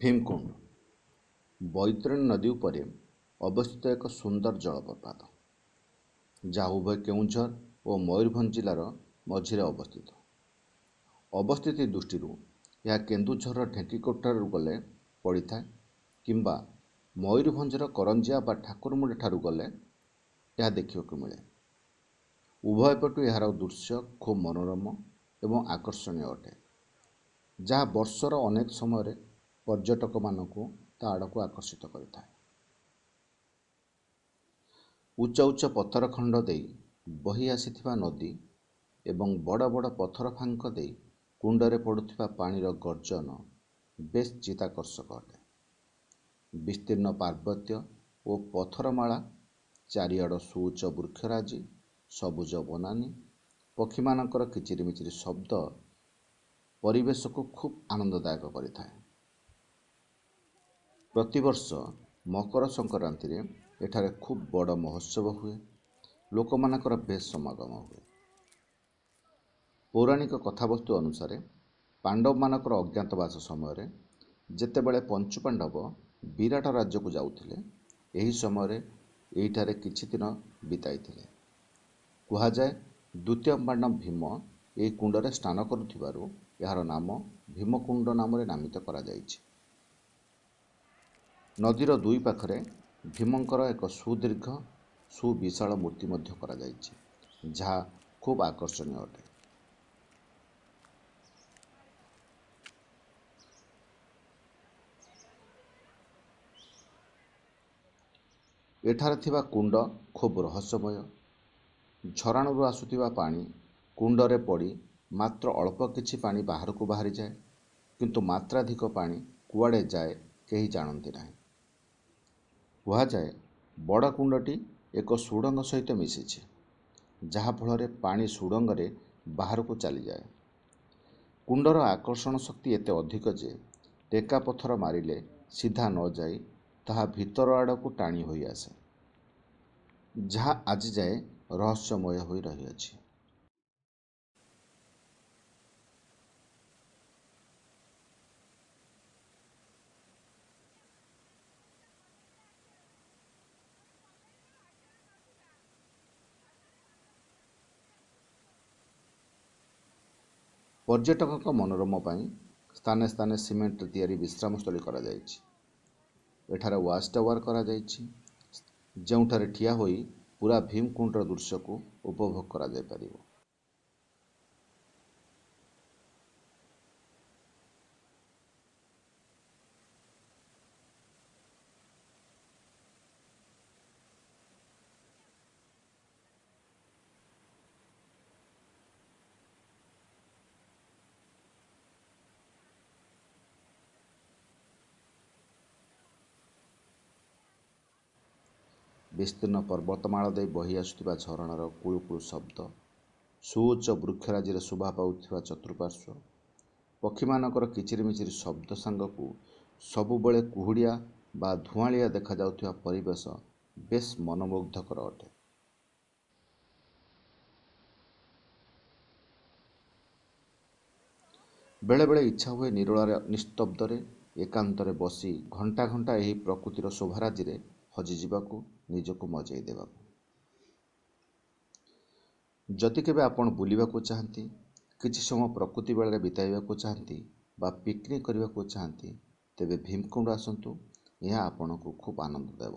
भीमकुंड बैतरणी नदी उपरे अवस्थित एक सुंदर जलप्रपात जहाँ उभय केउंझर और मयूरभंज जिलार मझिरे अवस्थित। अवस्थिति दृष्टि यह केन्दुझर ढेंकीकोटारू गले पड़ी था किंबा मयूरभंजर करंजिया बा ठाकुरमुंडी ठारू गले यह देखा मिले। उभय पटु यार दृश्य खूब मनोरम एवं आकर्षणीय अटे, जहाँ वर्षर अनेक समय पर्यटक मानकु ता आड़क आकर्षित करिଥାଏ। उच्च उच्च पत्थर खंड दे बही आसीथिबा नदी एवं बड़ बड़ पत्थर फांक दे कुंडरे पड़ुथिबा पानीर गर्जन बेस चित्ताकर्षक अटे। विस्तीर्ण पार्वत्य और पत्थरमाला, चारिआड़ सुउच्च वृक्षराजी, सबुज बनानी, पक्षी मानकर किचिरिमिचिरी शब्द परिवेश को खूब आनंददायक करिଥାଏ। प्रतिवर्ष मकर संक्रांति रे एठारे खूब बड़ महोत्सव हुए, लोक मानकर बेस समागम हुए। पौराणिक कथावस्तु अनुसार पांडव मानकर अज्ञातवास समय जेतेबेले पंचु पांडव विराट राज्य को जाउथिले, एही समय एठारे किछि दिन बिताइथिले। कुहाजाए द्वितीय पांडव भीम एही कुंडरे स्नान करुथिबारु यार नाम भीमकुंड नामरे नामित करा जाइछि। नदीर दुई पाखरे भीमंकर एक सुदीर्घ सुविशाल मूर्ति मध्य करा जाइछि, जहाँ खूब आकर्षणीय अटे। एठारे थिबा कुंड खूब रहस्यमय। झराणु आसुथिबा पानी कुंडरे पड़ी मात्र अल्प किछि पानी बाहर को बाहरी जाए, किंतु मात्राधिक पानी कुआड़े जाए केही जानती नाही। कुहाजाए बड़ कुंडटी एक सुड़ंग सहित मिशिछि, जहा फल पानी सुड़ंगरे बाहर को चली जाए। कुंडर आकर्षण शक्ति एते अधिक जे टेका पत्थर मारिले सीधा न जाई ताहा भीतर आड़ को टाणी होई आसे, जहा आज जाए रहस्यमय होई रही अछि। पर्यटकों मनोरम पाई स्थाने स्थाने सीमेंट तैयारी विश्रामस्थली करा जाइछि। एठारे वाच टावर करा जाइछि, जोंठारे ठिया होई पूरा भीमकुंडर दृश्य को उपभोग करा जाय परिबो। विस्तीर्ण पर्वतमाला दे बही आसुथिबा झरणार कुळुकुळु शब्द, सुउच्च वृक्षराजी शोभा पाउथिबा चतुर्पार्श्व, पक्षी मानकर किचिरिमिचिरी शब्द सांगकू सबुबले कुहुड़िया बा धुआलिया देखा जाउथिबा परिवेश बेस मनमुग्धकर अटे। बेले बेले इच्छा हुए निरोलार निस्तब्धरे एकांतरे बसी घंटा घंटा एही प्रकृतिर शोभाराजी रे हजिजिबाकू निजको मजाई देबाकू। जदि केबे आपण बुलिबाकू चाहती, किछि समय प्रकृति बेले बिताइबाकू चाहती बा पिकनिक करबाकू चाहती, तेबे भीमकुंड आसंतु। यह आपनको खूब आनंद देव।